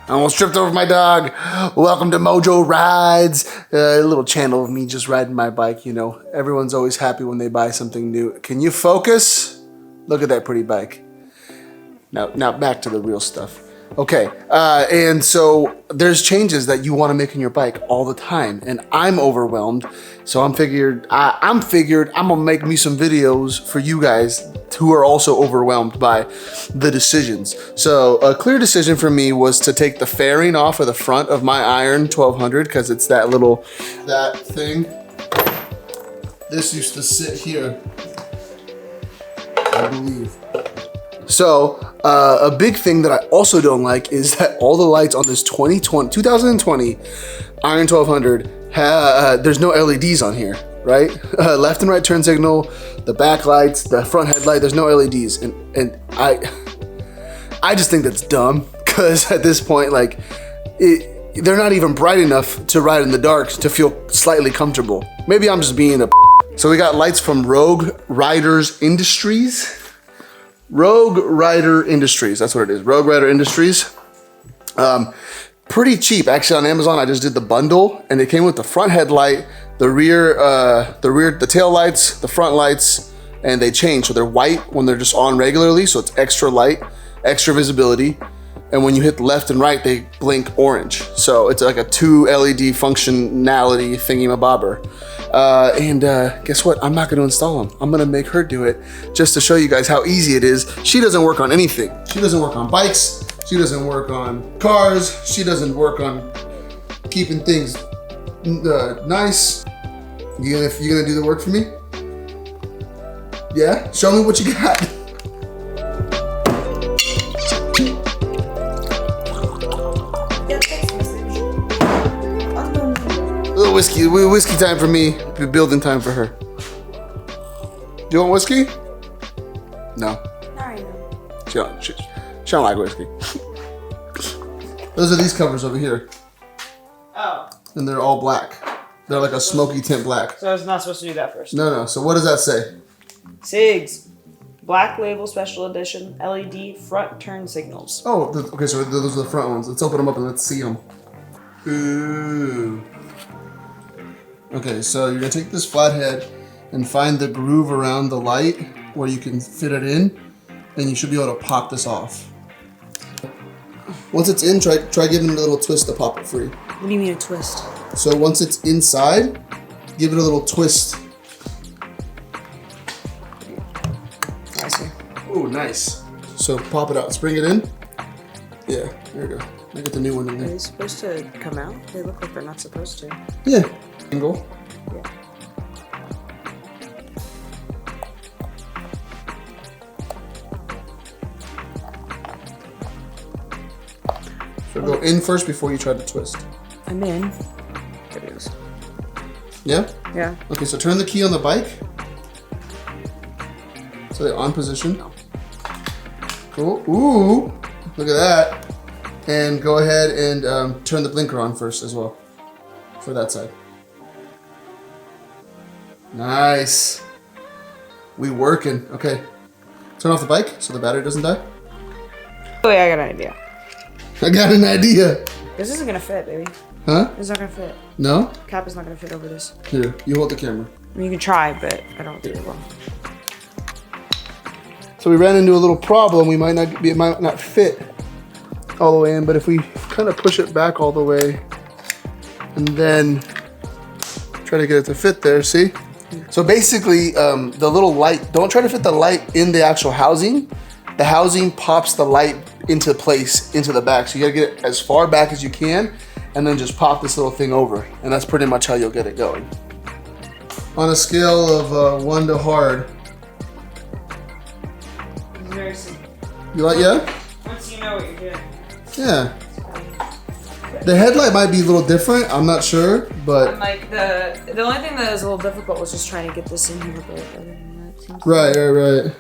I almost tripped over my dog. Welcome to MojoRides, a little channel of me just riding my bike, you know. Everyone's always happy when they buy something new. Can you focus? Look at that pretty bike. Now back to the real stuff. Okay, and so there's changes that you want to make in your bike all the time, and I'm overwhelmed. So I'm figured I'm gonna make me some videos for you guys who are also overwhelmed by the decisions. So a clear decision for me was to take the fairing off of the front of my Iron 1200 because it's that thing. This used to sit here, I believe. So a big thing that I also don't like is that all the lights on this 2020 Iron 1200, there's no LEDs on here, right? Left and right turn signal, the back lights, the front headlight, there's no LEDs. And I just think that's dumb because at this point, like, they're not even bright enough to ride in the dark to feel slightly comfortable. Maybe I'm just being a So we got lights from Rouge Industries. Rogue Rider Industries, that's what it is. Rogue Rider Industries. Pretty cheap, actually. On Amazon, I just did the bundle, and it came with the front headlight, the tail lights, the front lights, and they change. So they're white when they're just on regularly, so it's extra light, extra visibility, and when you hit left and right, they blink orange. So it's like a 2 LED functionality thingy-mabobber. And guess what? I'm not gonna install them. I'm gonna make her do it just to show you guys how easy it is. She doesn't work on anything. She doesn't work on bikes. She doesn't work on cars. She doesn't work on keeping things nice. You gonna do the work for me? Yeah? Show me what you got. Whiskey time for me, building time for her. Do you want whiskey? No. Sorry, no. She don't like whiskey. Those are these covers over here. Oh. And they're all black. They're like a smoky tint black. So I was not supposed to do that first. No. So what does that say? SIGs. Black Label Special Edition LED front turn signals. Oh, okay, so those are the front ones. Let's open them up and let's see them. Ooh. Okay, so you're gonna take this flathead and find the groove around the light where you can fit it in, and you should be able to pop this off. Once it's in, try giving it a little twist to pop it free. What do you mean a twist? So once it's inside, give it a little twist. I see. Oh, nice. So pop it out. Let's bring it in. Yeah, there we go. I get the new one in Are there. they supposed to come out? They look like they're not supposed to. Yeah. Angle. Yeah. So go in first before you try to twist. I'm in. There it is. Yeah? Yeah. Okay, so turn the key on the bike. So they're on position. Cool. Ooh, look at that. And go ahead and turn the blinker on first as well for that side. Nice. We working. Okay. Turn off the bike so the battery doesn't die. Oh yeah, I got an idea. I got an idea. This isn't gonna fit, baby. Huh? It's not gonna fit. No? Cap is not gonna fit over this. Here, you hold the camera. I mean, you can try, but I don't think it will. So we ran into a little problem. It might not fit all the way in, but if we kind of push it back all the way and then try to get it to fit there, see? So basically, the little light, don't try to fit the light in the actual housing. The housing pops the light into place, into the back. So you gotta get it as far back as you can and then just pop this little thing over. And that's pretty much how you'll get it going. On a scale of 1 to hard. It's very simple. You like, yeah? Once you know what you're doing. Yeah. The headlight might be a little different, I'm not sure, but... And like the only thing that was a little difficult was just trying to get this in here, but other than that, seems Right.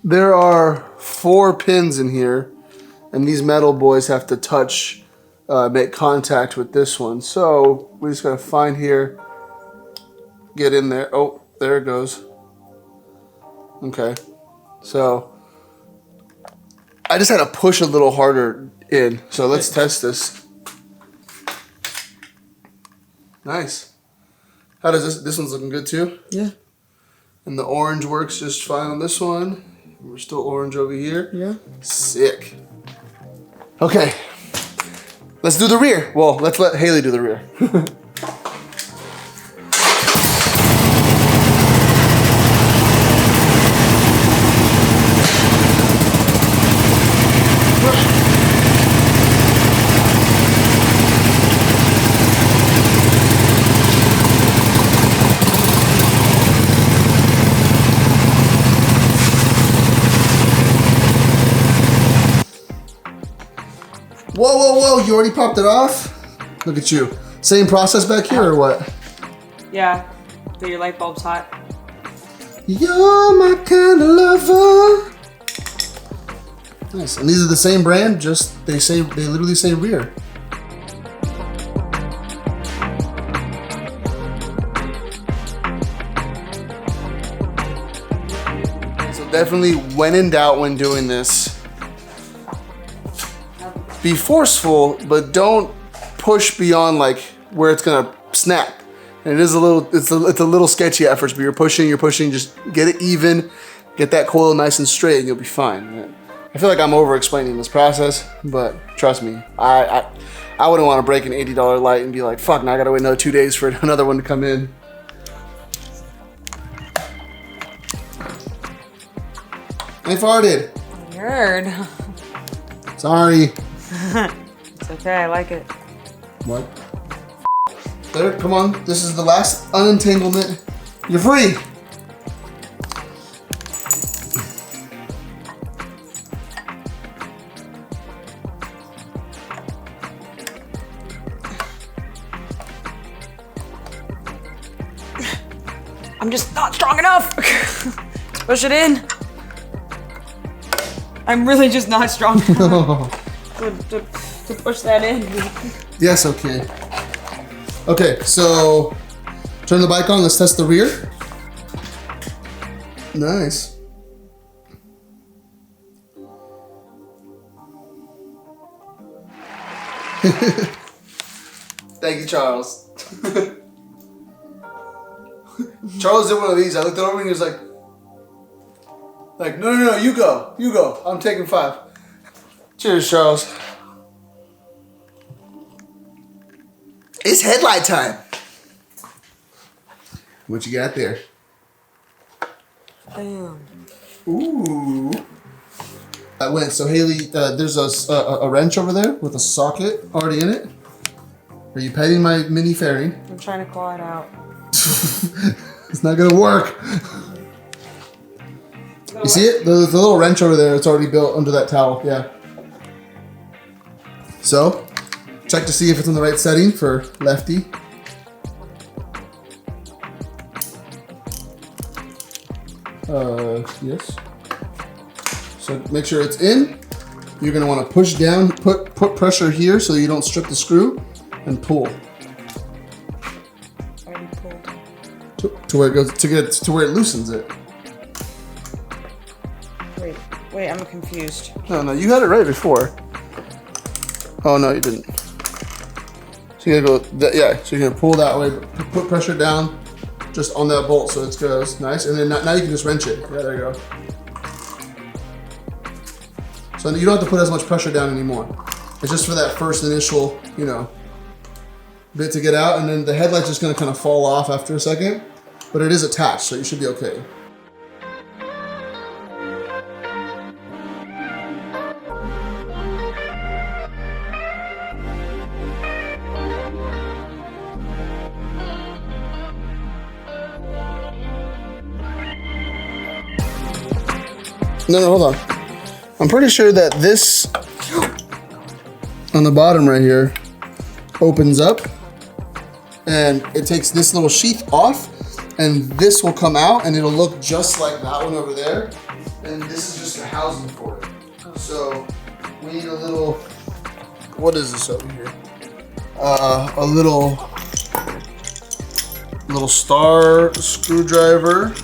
There are 4 pins in here, and these metal boys have to touch, make contact with this one. So we just gotta find here, get in there. Oh, there it goes. Okay, so I just had to push a little harder in. So let's test this. Nice. How does this? This one's looking good too? Yeah. And the orange works just fine on this one. We're still orange over here. Yeah. Sick. Okay. Let's do the rear. Well, let's let Haley do the rear. Whoa, whoa, whoa, you already popped it off? Look at you. Same process back here or what? Yeah. Get your light bulbs hot. You're my kind of lover. Nice. And these are the same brand, just they literally say rear. So definitely when in doubt when doing this, be forceful, but don't push beyond like where it's gonna snap. And it is a little, it's a little sketchy at first, but you're pushing, just get it even, get that coil nice and straight, and you'll be fine. I feel like I'm over explaining this process, but trust me, I wouldn't want to break an $80 light and be like, fuck, now I gotta wait another 2 days for another one to come in. I farted. Weird. Sorry. It's okay, I like it. What? There, come on. This is the last unentanglement. You're free. I'm just not strong enough. Push it in. I'm really just not strong enough to push that in. Yes, okay. Okay, so turn the bike on. Let's test the rear. Nice. Thank you, Charles. Charles did one of these. I looked over and he was like, no, you go. I'm taking 5. Cheers, Charles. It's headlight time. What you got there? Damn. Ooh. I went. So Haley, there's a wrench over there with a socket already in it. Are you petting my mini fairing? I'm trying to claw it out. It's not gonna work. You see it? The little wrench over there, it's already built under that towel, yeah. So, check to see if it's in the right setting for lefty. Yes. So make sure it's in. You're gonna wanna push down, put pressure here so you don't strip the screw, and pull. Already pulled. To where it goes, to where it loosens it. Wait, I'm confused. No, you had it right before. Oh no, you didn't. So you're gonna go, yeah. So you're gonna pull that way, put pressure down, just on that bolt, so it goes nice, and then now you can just wrench it. Yeah, there you go. So you don't have to put as much pressure down anymore. It's just for that first initial, bit to get out, and then the headlight's just gonna kind of fall off after a second, but it is attached, so you should be okay. No, hold on. I'm pretty sure that this on the bottom right here opens up and it takes this little sheath off and this will come out and it'll look just like that one over there. And this is just a housing for it. So we need a little, what is this over here? A little star screwdriver.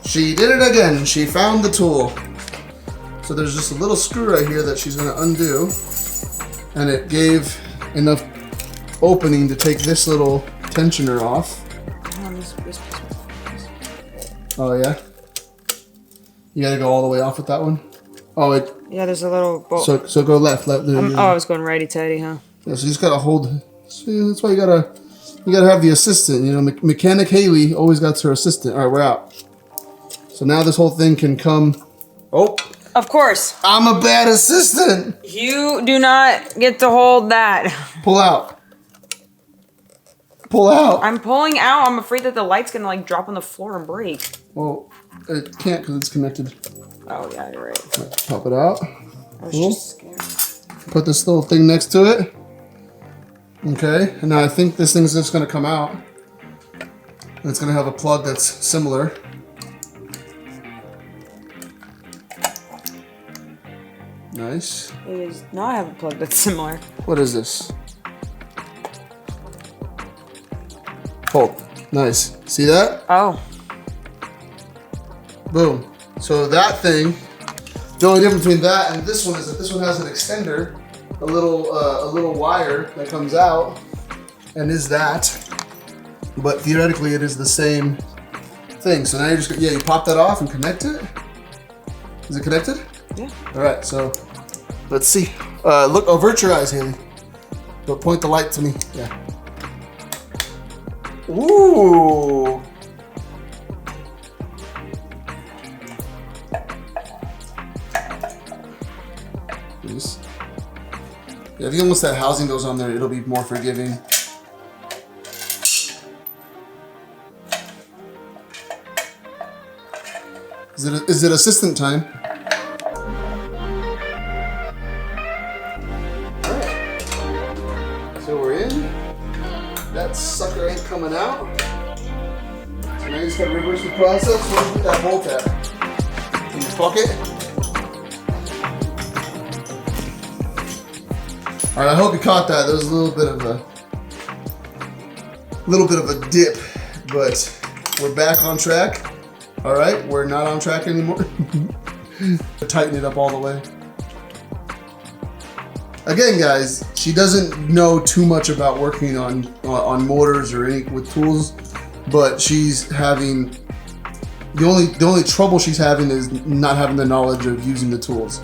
She did it again. She found the tool. So there's just a little screw right here that she's gonna undo, and it gave enough opening to take this little tensioner off. Oh yeah? You gotta go all the way off with that one? Oh, yeah, there's a little bolt. So go left. Oh, I was going righty-tighty, huh? Yeah, so you just gotta hold. See, that's why you gotta have the assistant. You know, Mechanic Haley always got her assistant. All right, we're out. So now this whole thing can come. Oh. Of course. I'm a bad assistant. You do not get to hold that. Pull out. Pull out. I'm pulling out. I'm afraid that the light's gonna like drop on the floor and break. Well, it can't because it's connected. Oh yeah, you're right. Pop it out. I was just scared. Put this little thing next to it. Okay, and now I think this thing's just gonna come out. And it's gonna have a plug that's similar. Nice. It does not have a plug that's similar. What is this? Hold. Nice. See that? Oh. Boom. So that thing, the only difference between that and this one is that this one has an extender, a little wire that comes out, and is that. But theoretically, it is the same thing. So now you just you pop that off and connect it. Is it connected? Yeah. All right. So let's see. Look, avert your eyes, Haley. But point the light to me. Yeah. Ooh. Yeah, I think once that housing goes on there, it'll be more forgiving. Is it assistant time? Alright. So we're in. That sucker ain't coming out. So now you just gotta reverse the process. Where put that bolt at? In your pocket? All right, I hope you caught that. There was a little bit of a dip, but we're back on track. All right, we're not on track anymore. Tighten it up all the way. Again, guys, she doesn't know too much about working on motors or any with tools, but she's having the only trouble she's having is not having the knowledge of using the tools,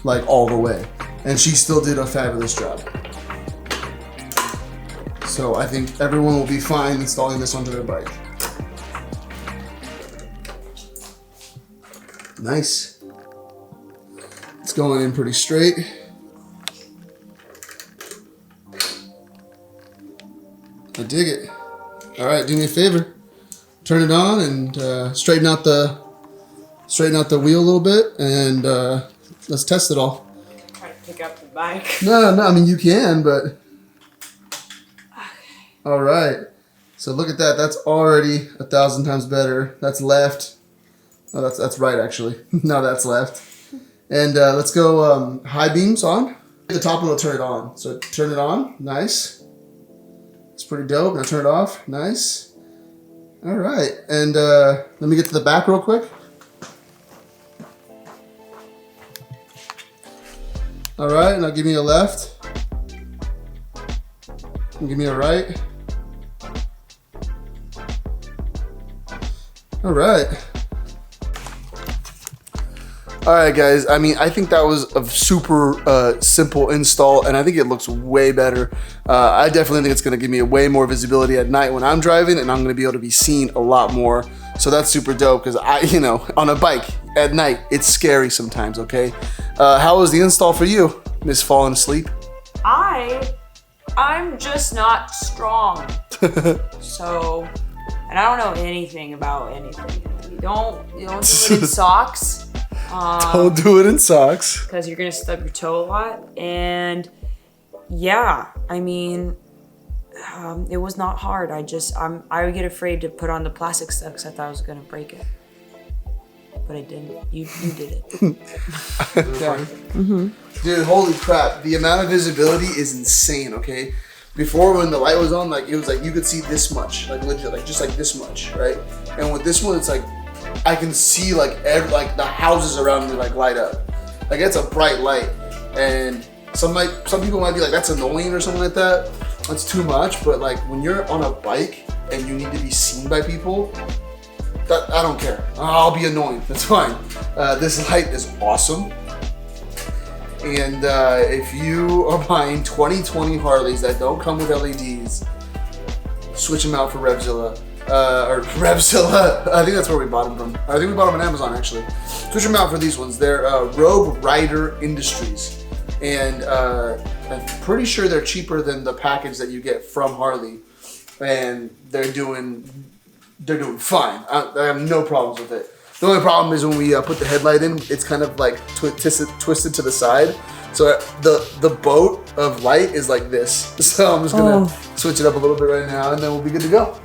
like all the way. And she still did a fabulous job. So I think everyone will be fine installing this onto their bike. Nice. It's going in pretty straight. I dig it. All right, do me a favor. Turn it on and straighten out the wheel a little bit, and let's test it all. Pick up the bike. No, I mean you can, but okay. All right. So look at that. That's already 1,000 times better. That's left. Oh, that's right actually. No, that's left. And let's go high beams on. The top one will turn it on. So turn it on. Nice. It's pretty dope. Now turn it off. Nice. All right. And let me get to the back real quick. All right, now give me a left. And give me a right. All right. All right, guys. I mean, I think that was a super simple install, and I think it looks way better. I definitely think it's going to give me a way more visibility at night when I'm driving, and I'm going to be able to be seen a lot more. So that's super dope because on a bike at night, it's scary sometimes. Okay. How was the install for you, Miss Falling Asleep? I'm just not strong. So, and I don't know anything about anything. You don't do it in socks. Don't do it in socks. Because you're gonna stub your toe a lot. And yeah, I mean, it was not hard. I would get afraid to put on the plastic stuff because I thought I was gonna break it. But I didn't. You did it. Yeah. Mm-hmm. Dude, holy crap. The amount of visibility is insane, okay? Before when the light was on, like it was like you could see this much. Like legit, like just like this much, right? And with this one, it's like I can see like the houses around me like light up. Like it's a bright light, and some people might be like, that's annoying or something like that. That's too much. But like when you're on a bike and you need to be seen by people, I don't care. I'll be annoying. That's fine. This light is awesome. And if you are buying 2020 Harleys that don't come with LEDs, switch them out for Revzilla. Or Revzilla. I think that's where we bought them from. I think we bought them on Amazon actually. Switch them out for these ones. They're Rouge Rider Industries. And I'm pretty sure they're cheaper than the package that you get from Harley. And they're doing fine. I have no problems with it. The only problem is when we put the headlight in, it's kind of like twisted to the side. So the boat of light is like this. So I'm just gonna switch it up a little bit right now, and then we'll be good to go.